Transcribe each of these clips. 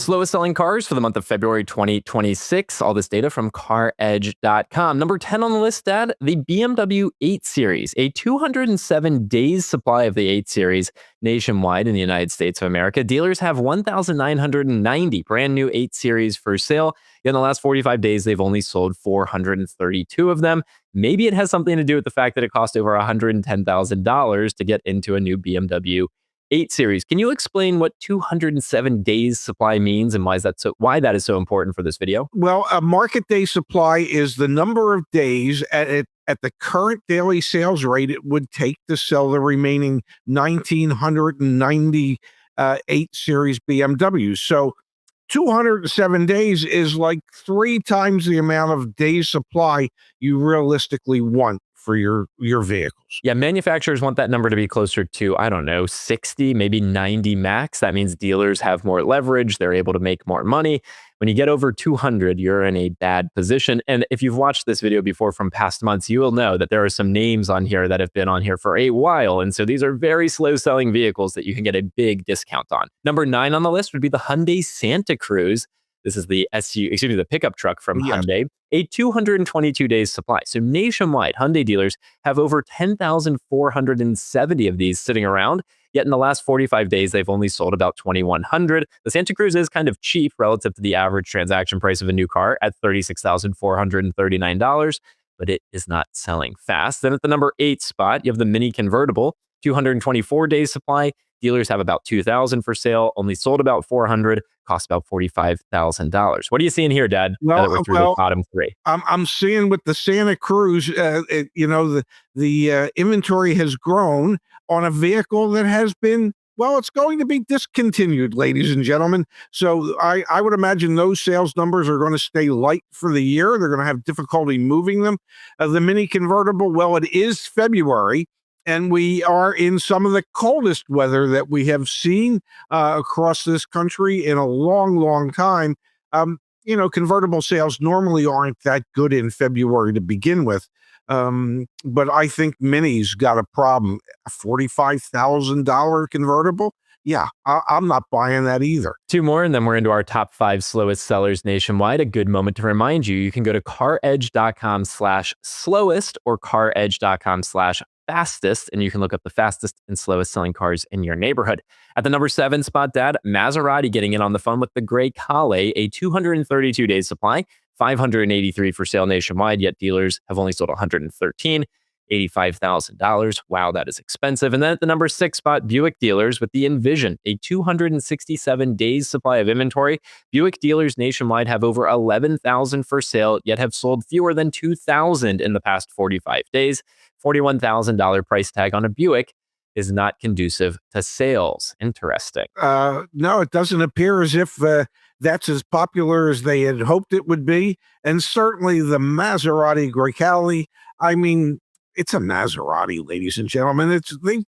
Slowest selling cars for the month of February 2026. All this data from CarEdge.com. Number 10 on the list, Dad, the BMW 8 Series. A 207 days supply of the 8 Series nationwide in the United States of America. Dealers have 1,990 brand new 8 Series for sale. In the last 45 days, they've only sold 432 of them. Maybe it has something to do with the fact that it cost over $110,000 to get into a new BMW 8 Series. Can you explain what 207 days supply means and why that is so important for this video? Well, a market day supply is the number of days at the current daily sales rate it would take to sell the remaining 1,990 8 Series BMWs. So 207 days is like 3 times the amount of days supply you realistically want for your vehicles. Yeah, manufacturers want that number to be closer to, I don't know, 60, maybe 90 max. That means dealers have more leverage. They're able to make more money. When you get over 200, you're in a bad position. And if you've watched this video before from past months, you will know that there are some names on here that have been on here for a while. And so these are very slow selling vehicles that you can get a big discount on. Number 9 on the list would be the Hyundai Santa Cruz. This is the the pickup truck from Hyundai, a 222 days supply. So nationwide, Hyundai dealers have over 10,470 of these sitting around. Yet in the last 45 days, they've only sold about 2,100. The Santa Cruz is kind of cheap relative to the average transaction price of a new car at $36,439, but it is not selling fast. Then at the number 8 spot, you have the Mini Convertible, 224 days supply. Dealers have about 2,000 for sale, only sold about 400, cost about $45,000. What are you seeing here, Dad? Well, now that we're through the bottom 3. I'm seeing with the Santa Cruz, the inventory has grown on a vehicle that has been, well, it's going to be discontinued, ladies and gentlemen. So I would imagine those sales numbers are going to stay light for the year. They're going to have difficulty moving them. The Mini Convertible, well, it is February, and we are in some of the coldest weather that we have seen across this country in a long, long time. Convertible sales normally aren't that good in February to begin with. But I think Mini's got a problem. A $45,000 convertible? Yeah, I'm not buying that either. 2 more, and then we're into our top 5 slowest sellers nationwide. A good moment to remind you can go to caredge.com/slowest or caredge.com/fastest, and you can look up the fastest and slowest selling cars in your neighborhood. At the number 7 spot, Dad, Maserati getting in on the fun with the Gray Calais, a 232 days supply, 583 for sale nationwide, yet dealers have only sold 113. $85,000. Wow, that is expensive. And then at the number 6 spot, Buick dealers with the Envision, a 267 days supply of inventory. Buick dealers nationwide have over 11,000 for sale, yet have sold fewer than 2,000 in the past 45 days. $41,000 price tag on a Buick is not conducive to sales. Interesting. No, it doesn't appear as if that's as popular as they had hoped it would be. And certainly the Maserati Gray Calais, I mean, it's a Maserati, ladies and gentlemen. It's the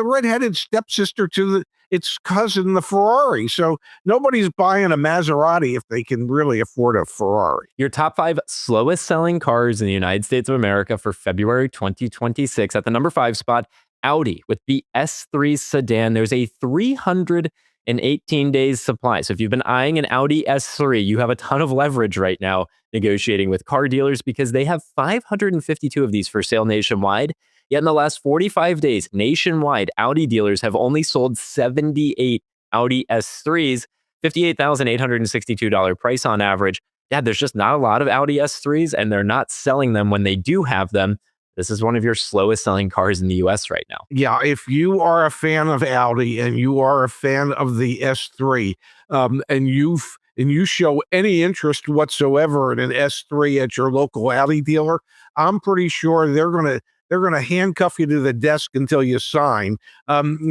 redheaded stepsister to its cousin, the Ferrari. So nobody's buying a Maserati if they can really afford a Ferrari. Your top 5 slowest selling cars in the United States of America for February 2026. At the number 5 spot, Audi with the S3 sedan. There's a 318 days supply. So if you've been eyeing an Audi S3, you have a ton of leverage right now negotiating with car dealers because they have 552 of these for sale nationwide. Yet in the last 45 days, nationwide, Audi dealers have only sold 78 Audi S3s, $58,862 price on average. Dad, there's just not a lot of Audi S3s, and they're not selling them when they do have them. This is one of your slowest selling cars in the US right now. Yeah, if you are a fan of Audi and you are a fan of the S3, and you show any interest whatsoever in an S3 at your local Audi dealer, I'm pretty sure they're gonna handcuff you to the desk until you sign,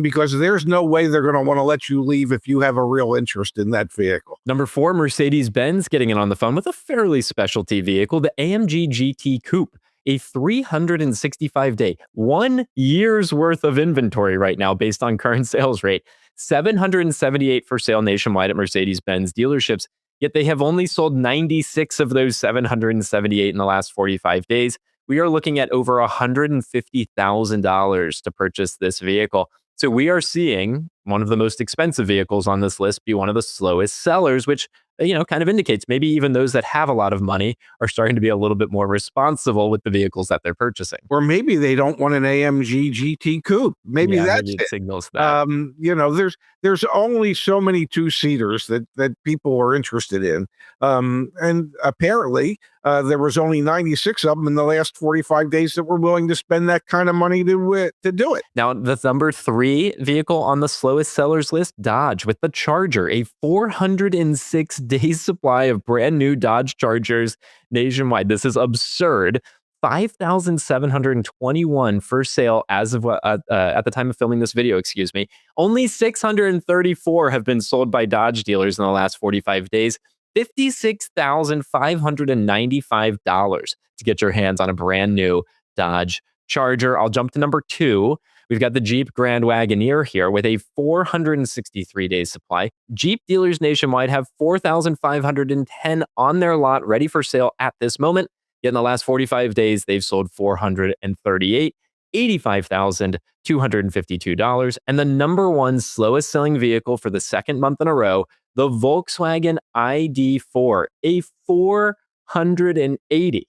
because there's no way they're gonna want to let you leave if you have a real interest in that vehicle. Number 4, Mercedes-Benz getting in on the phone with a fairly specialty vehicle, the AMG GT Coupe. A 365-day, 1 year's worth of inventory right now based on current sales rate. 778 for sale nationwide at Mercedes-Benz dealerships, yet they have only sold 96 of those 778 in the last 45 days. We are looking at over $150,000 to purchase this vehicle. So we are seeing one of the most expensive vehicles on this list be one of the slowest sellers, which kind of indicates maybe even those that have a lot of money are starting to be a little bit more responsible with the vehicles that they're purchasing. Or maybe they don't want an AMG GT coupe. Maybe that's maybe it it. signals that. There's only so many two-seaters that people are interested in. And apparently, there was only 96 of them in the last 45 days that were willing to spend that kind of money to do it. Now, the number 3 vehicle on the slowest sellers list, Dodge, with the Charger, a 406-day supply of brand new Dodge Chargers nationwide. This is absurd. 5,721 for sale as of at the time of filming this video, excuse me. Only 634 have been sold by Dodge dealers in the last 45 days. $56,595 to get your hands on a brand new Dodge Charger. I'll jump to number 2. We've got the Jeep Grand Wagoneer here with a 463-day supply. Jeep dealers nationwide have 4,510 on their lot ready for sale at this moment. Yet in the last 45 days, they've sold 438, $85,252. And the number 1 slowest selling vehicle for the second month in a row, the Volkswagen ID4, a 480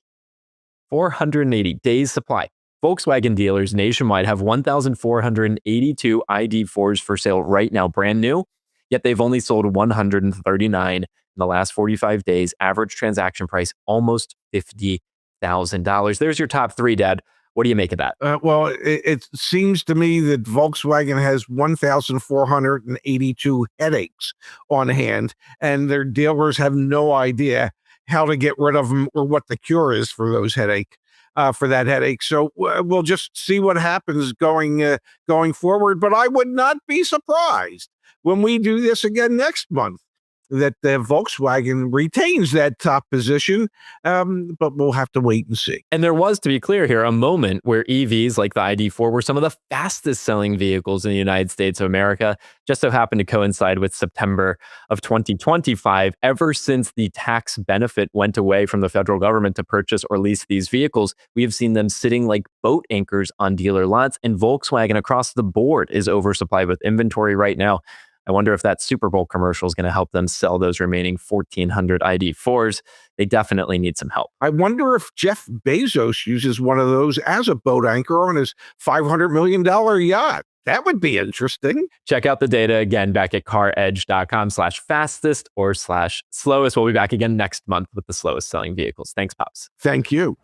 days supply. Volkswagen dealers nationwide have 1,482 ID4s for sale right now, brand new. Yet they've only sold 139 in the last 45 days. Average transaction price almost $50,000. There's your top 3, Dad. What do you make of that? Well, it seems to me that Volkswagen has 1,482 headaches on hand, and their dealers have no idea how to get rid of them or what the cure is for those headache. For that headache. So we'll just see what happens going forward. But I would not be surprised when we do this again next month that Volkswagen retains that top position, but we'll have to wait and see. And there was, to be clear here, a moment where EVs like the ID4 were some of the fastest selling vehicles in the United States of America. Just so happened to coincide with September of 2025. Ever since the tax benefit went away from the federal government to purchase or lease these vehicles, we have seen them sitting like boat anchors on dealer lots, and Volkswagen across the board is oversupplied with inventory right now. I wonder if that Super Bowl commercial is going to help them sell those remaining 1,400 ID4s. They definitely need some help. I wonder if Jeff Bezos uses one of those as a boat anchor on his $500 million yacht. That would be interesting. Check out the data again back at caredge.com/fastest or /slowest. We'll be back again next month with the slowest selling vehicles. Thanks, Pops. Thank you.